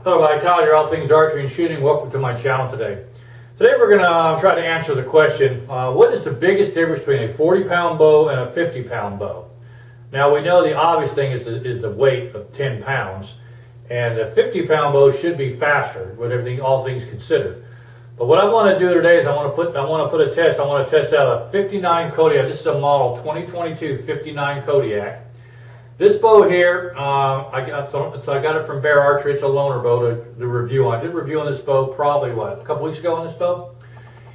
Hello, I'm Tyler, your All Things Archery and Shooting. Welcome to my channel today. Today we're going to try to answer the question, what is the biggest difference between a 40-pound bow and a 50-pound bow? Now we know the obvious thing is the weight of 10 pounds, and the 50-pound bow should be faster with everything, all things considered. But what I want to do today is I want to put a test. I want to test out a 59 Kodiak. This is a model 2022 59 Kodiak. This bow here, I got it from Bear Archery. It's a loaner bow to review on. I did a review on this bow probably, a couple weeks ago on this bow?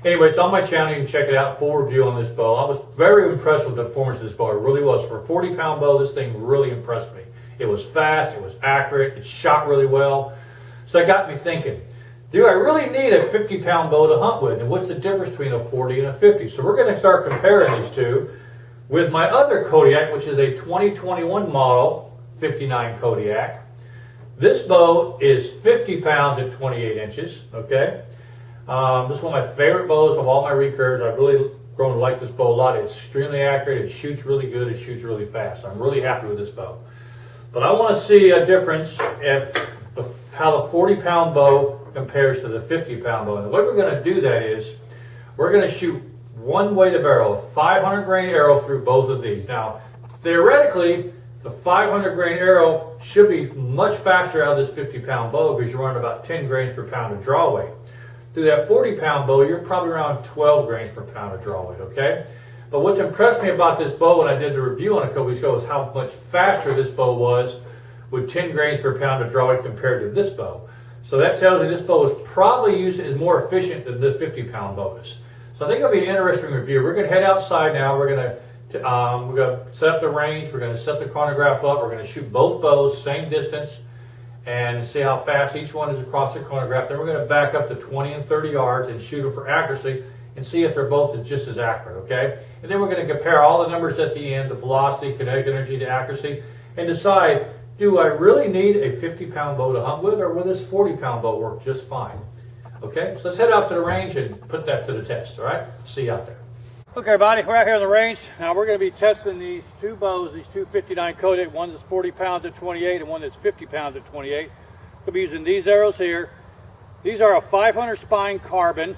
Anyway, it's on my channel. You can check it out, full review on this bow. I was very impressed with the performance of this bow. It really was. For a 40-pound bow, this thing really impressed me. It was fast, it was accurate, it shot really well. So that got me thinking, do I really need a 50-pound bow to hunt with? And what's the difference between a 40 and a 50? So we're going to start comparing these two with my other Kodiak, which is a 2021 model 59 Kodiak. This bow is 50 pounds at 28 inches, okay? This is one of my favorite bows of all my recurves. I've really grown to like this bow a lot. It's extremely accurate, it shoots really good, it shoots really fast. I'm really happy with this bow. But I want to see a difference how the 40-pound bow compares to the 50-pound bow. And the way we're going to do that is we're going to shoot one weight of arrow, a 500 grain arrow through both of these. Now, theoretically, the 500 grain arrow should be much faster out of this 50-pound bow because you're running about 10 grains per pound of draw weight. Through that 40-pound bow, you're probably around 12 grains per pound of draw weight, okay? But what's impressed me about this bow when I did the review on it a couple weeks ago is how much faster this bow was with 10 grains per pound of draw weight compared to this bow. So that tells me this bow is more efficient than the 50-pound bow is. So I think it'll be an interesting review. We're going to head outside now. We're going to set up the range. We're going to set the chronograph up. We're going to shoot both bows, same distance, and see how fast each one is across the chronograph. Then we're going to back up to 20 and 30 yards and shoot them for accuracy and see if they're both just as accurate, okay? And then we're going to compare all the numbers at the end, the velocity, kinetic energy, the accuracy, and decide, do I really need a 50-pound bow to hunt with, or will this 40-pound bow work just fine? Okay, so let's head out to the range and put that to the test, all right? See you out there. Okay, everybody, we're out here on the range. Now we're going to be testing these two bows, these two 59 Kodiak, one that's 40 pounds at 28 and one that's 50 pounds at 28. We'll be using these arrows here. These are a 500 spine carbon.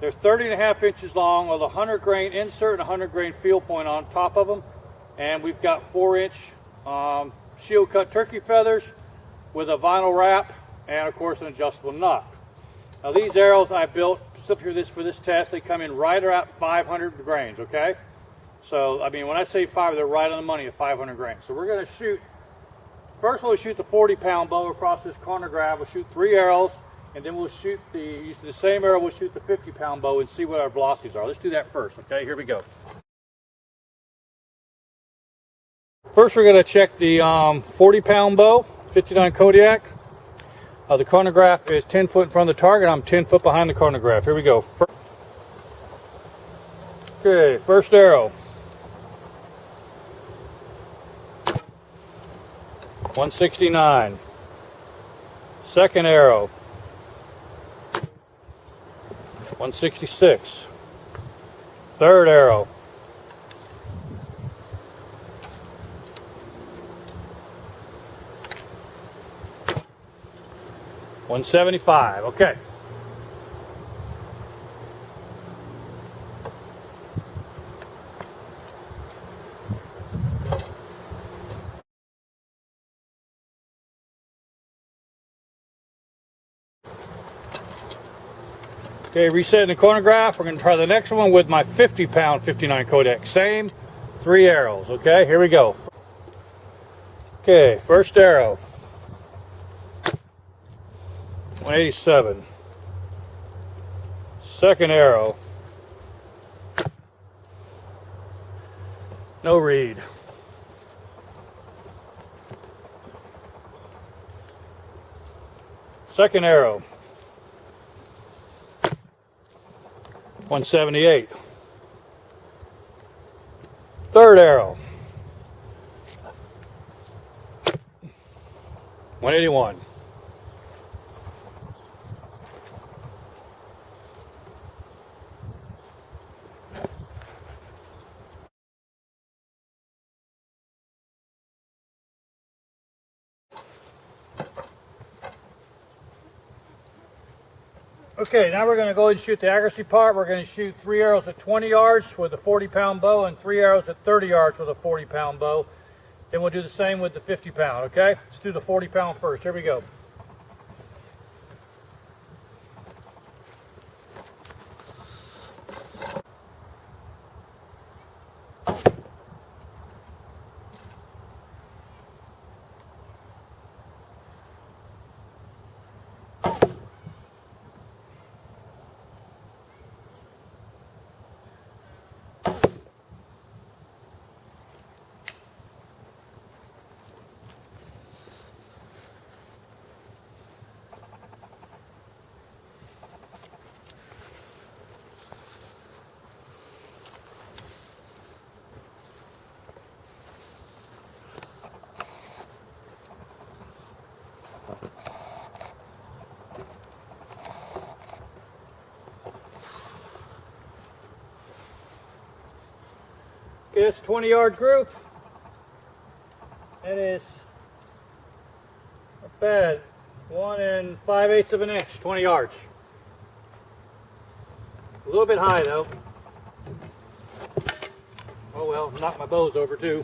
They're 30.5 inches long with a 100 grain insert and a 100 grain field point on top of them. And we've got 4-inch shield cut turkey feathers with a vinyl wrap and of course an adjustable knot. Now these arrows I built specifically for this test. They come in right around 500 grains, okay? So, I mean, when I say 5, they're right on the money at 500 grains. So we're going to shoot, first we'll shoot the 40-pound bow across this chronograph. We'll shoot 3 arrows, and then we'll shoot use the same arrow, we'll shoot the 50-pound bow and see what our velocities are. Let's do that first, okay? Here we go. First we're going to check the 40-pound bow, 59 Kodiak. The chronograph is 10 foot in front of the target. I'm 10 foot behind the chronograph. Here we go. Okay, first arrow. 169. Second arrow. 166. Third arrow. 175, okay. Okay, resetting the chronograph. We're going to try the next one with my 50-pound 59 Kodiak. Same 3 arrows, okay? Here we go. Okay, first arrow. 187. Second arrow. No read. Second arrow. 178. Third arrow. 181. Okay, now we're going to go ahead and shoot the accuracy part. We're going to shoot 3 arrows at 20 yards with a 40-pound bow and 3 arrows at 30 yards with a 40-pound bow. Then we'll do the same with the 50-pound, okay? Let's do the 40-pound first. Here we go. Okay, it's a 20-yard group. That is not bad. 1 5/8 of an inch, 20 yards. A little bit high though. Oh well, knocked my bows over too.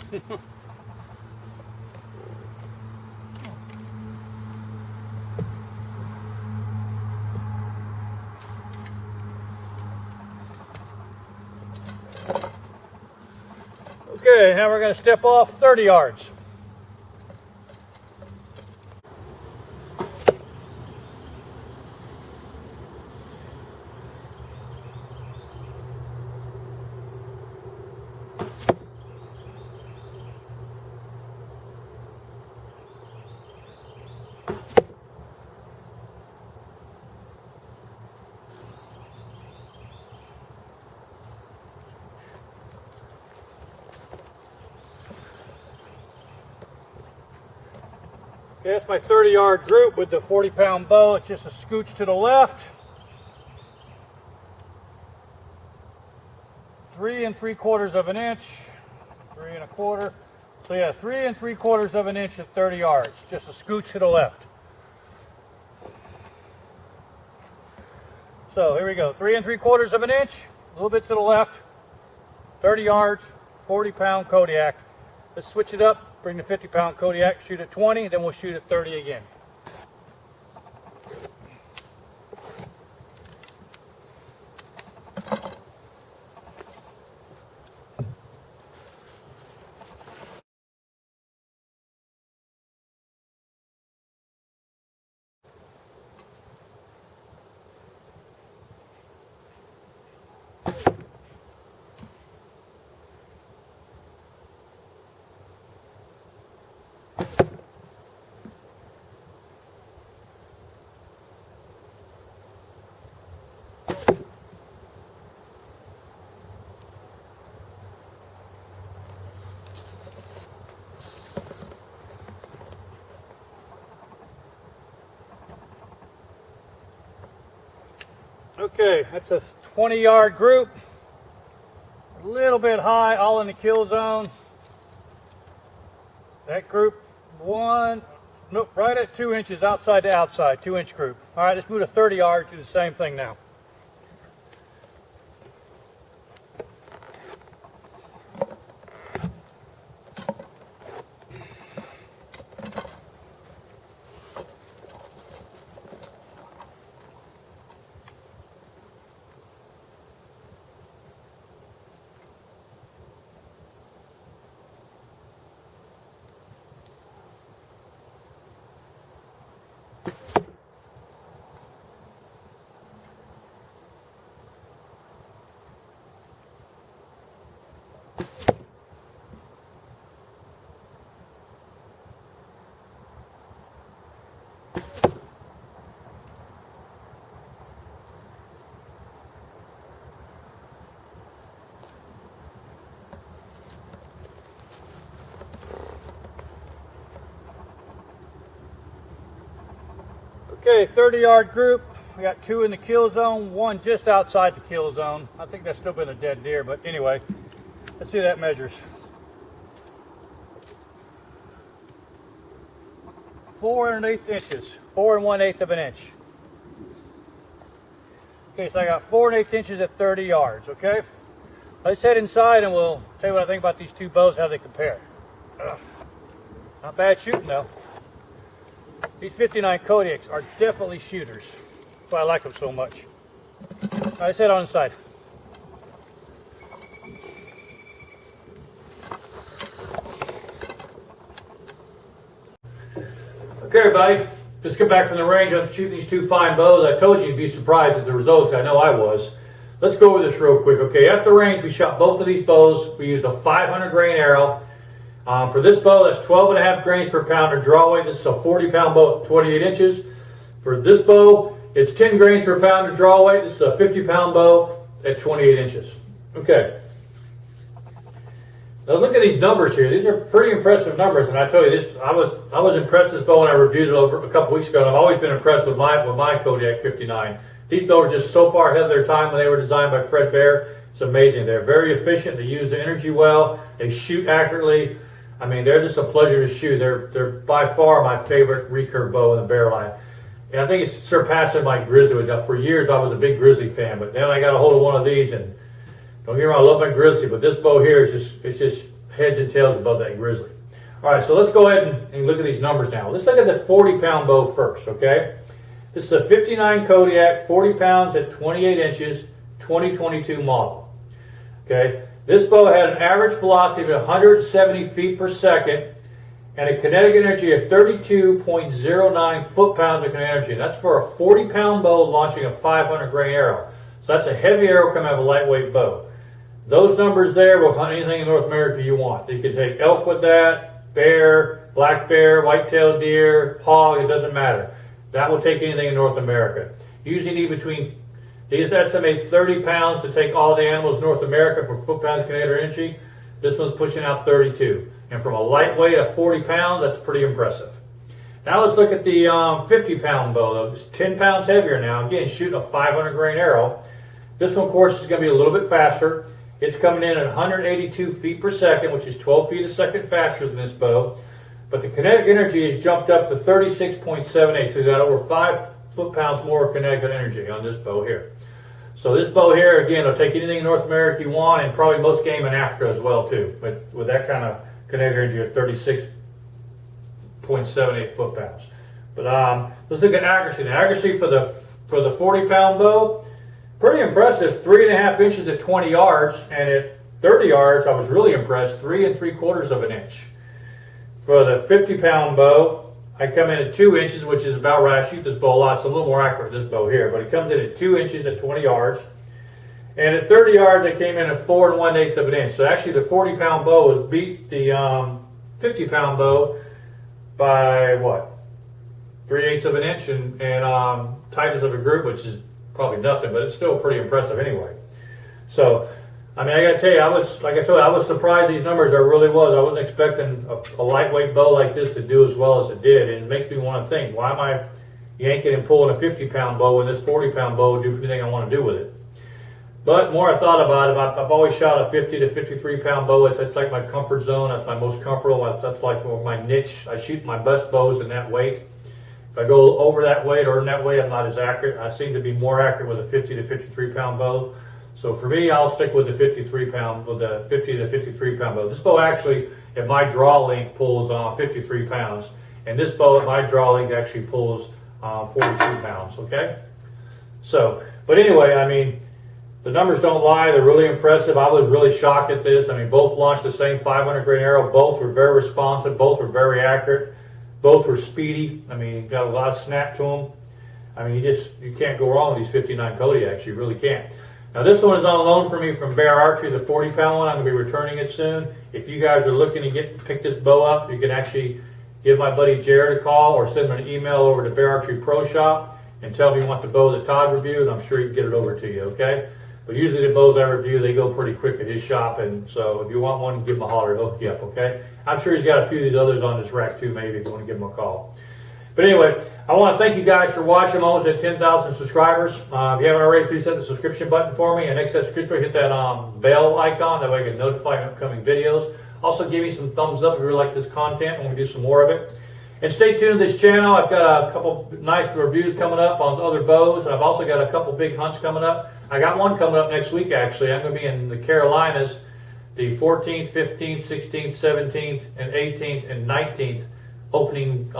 Okay, now we're going to step off 30 yards. Okay, that's my 30-yard group with the 40-pound bow. It's just a scooch to the left. 3 3/4 of an inch. 3 1/4. So yeah, 3 3/4 of an inch at 30 yards. Just a scooch to the left. So here we go. 3 3/4 of an inch. A little bit to the left. 30 yards. 40-pound Kodiak. Let's switch it up. Bring the 50-pound Kodiak, shoot at 20, then we'll shoot at 30 again. Okay, that's a 20-yard group. A little bit high, all in the kill zone. That group, right at 2 inches outside to outside, 2-inch group. All right, let's move to 30 yards, do the same thing now. Okay, 30-yard group. We got 2 in the kill zone, 1 just outside the kill zone. I think that's still been a dead deer, but anyway, let's see how that measures. 4 1/8 inches, 4 1/8 of an inch. Okay, so I got 4 1/8 inches at 30 yards, okay? Let's head inside and we'll tell you what I think about these two bows, how they compare. Not bad shooting though. These 59 Kodiaks are definitely shooters. That's why I like them so much. All right, let's head on inside. Okay, everybody, just got back from the range. I'm shooting these two fine bows. I told you you'd be surprised at the results. I know I was. Let's go over this real quick. Okay, at the range, we shot both of these bows. We used a 500 grain arrow. For this bow, that's 12.5 grains per pound of draw weight. This is a 40-pound bow at 28 inches. For this bow, it's 10 grains per pound of draw weight. This is a 50-pound bow at 28 inches. Okay. Now look at these numbers here. These are pretty impressive numbers, and I tell you this, I was impressed with this bow when I reviewed it over a couple weeks ago. And I've always been impressed with my Kodiak 59. These bows are just so far ahead of their time when they were designed by Fred Bear. It's amazing. They're very efficient. They use the energy well. They shoot accurately. I mean, they're just a pleasure to shoot. They're by far my favorite recurve bow in the Bear line. And I think it's surpassing my Grizzly, which for years I was a big Grizzly fan, but then I got a hold of one of these, and don't get me wrong, I love my Grizzly, but this bow here is just heads and tails above that Grizzly. All right, so let's go ahead and look at these numbers now. Let's look at the 40-pound bow first, okay? This is a 59 Kodiak, 40 pounds at 28 inches, 2022 model, okay? This bow had an average velocity of 170 feet per second and a kinetic energy of 32.09 foot-pounds of kinetic energy. That's for a 40-pound bow launching a 500 grain arrow. So that's a heavy arrow coming out of a lightweight bow. Those numbers there will hunt anything in North America you want. You can take elk with that, bear, black bear, white-tailed deer, hog, it doesn't matter. That will take anything in North America. You usually need between, these estimate 30 pounds to take all the animals in North America for foot-pounds kinetic energy. This one's pushing out 32. And from a lightweight of 40 pounds, that's pretty impressive. Now let's look at the 50-pound bow. It's 10 pounds heavier now. Again, shooting a 500 grain arrow. This one, of course, is going to be a little bit faster. It's coming in at 182 feet per second, which is 12 feet a second faster than this bow. But the kinetic energy has jumped up to 36.78, so we've got over 5 foot-pounds more kinetic energy on this bow here. So this bow here, again, will take anything in North America you want, and probably most game in Africa as well, too. But with that kind of kinetic energy of 36.78 foot-pounds. But let's look at accuracy. The accuracy for the 40-pound bow, pretty impressive. 3.5 inches at 20 yards, and at 30 yards, I was really impressed. 3 3/4 of an inch. For the 50-pound bow, I come in at 2 inches, which is about right. I shoot this bow a lot, so a little more accurate with this bow here. But it comes in at 2 inches at 20 yards. And at 30 yards, I came in at 4 1/8 of an inch. So actually, the 40-pound bow has beat the 50-pound bow by, what, 3/8 of an inch, and tightness of a group, which is probably nothing, but it's still pretty impressive anyway. So, I mean, I got to tell you, I was surprised these numbers. I really was. I wasn't expecting a lightweight bow like this to do as well as it did, and it makes me want to think, why am I yanking and pulling a 50-pound bow when this 40-pound bow will do everything I want to do with it? But the more I thought about it, I've always shot a 50 to 53-pound bow. That's like my comfort zone. That's my most comfortable. That's like my niche. I shoot my best bows in that weight. If I go over that weight or in that weight, I'm not as accurate. I seem to be more accurate with a 50 to 53-pound bow. So for me, I'll stick with the 50 to 53-pound bow. This bow actually, at my draw length, pulls 53 pounds. And this bow at my draw length actually pulls 42 pounds, okay? So, but anyway, I mean, the numbers don't lie. They're really impressive. I was really shocked at this. I mean, both launched the same 500 grain arrow. Both were very responsive. Both were very accurate. Both were speedy. I mean, got a lot of snap to them. I mean, you can't go wrong with these 59 Kodiaks. You really can't. Now, this one is on loan for me from Bear Archery, the 40-pound one. I'm going to be returning it soon. If you guys are looking to pick this bow up, you can actually give my buddy Jarad a call or send him an email over to Bear Archery Pro Shop and tell me you want the bow that Todd reviewed, and I'm sure he can get it over to you, okay? But usually the bows I review, they go pretty quick at his shop, and so if you want one, give him a holler, he'll hook you up, okay? I'm sure he's got a few of these others on his rack too, maybe, if you want to give him a call. But anyway, I want to thank you guys for watching. I'm almost at 10,000 subscribers. If you haven't already, please hit the subscription button for me. And next to that subscription, hit that bell icon. That way I get notified of upcoming videos. Also, give me some thumbs up if you really like this content and we do some more of it. And stay tuned to this channel. I've got a couple nice reviews coming up on other bows. I've also got a couple big hunts coming up. I got one coming up next week, actually. I'm going to be in the Carolinas the 14th, 15th, 16th, 17th, and 18th, and 19th opening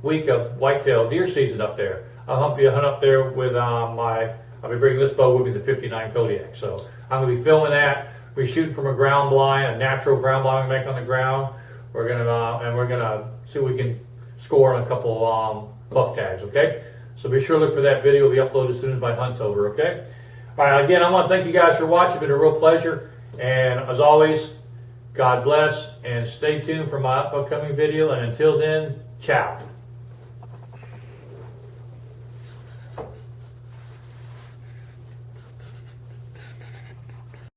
week of whitetail deer season up there. I'll hunt up there with I'll be bringing this bow with me, the 59 Kodiak. So I'm going to be filming that. We're shooting from a ground blind, a natural ground blind we make on the ground. We're gonna see if we can score on a couple buck tags. Okay, so be sure to look for that video. It'll be uploaded as soon as my hunt's over. Okay. All right. Again, I want to thank you guys for watching. It's been a real pleasure. And as always, God bless and stay tuned for my upcoming video. And until then, ciao.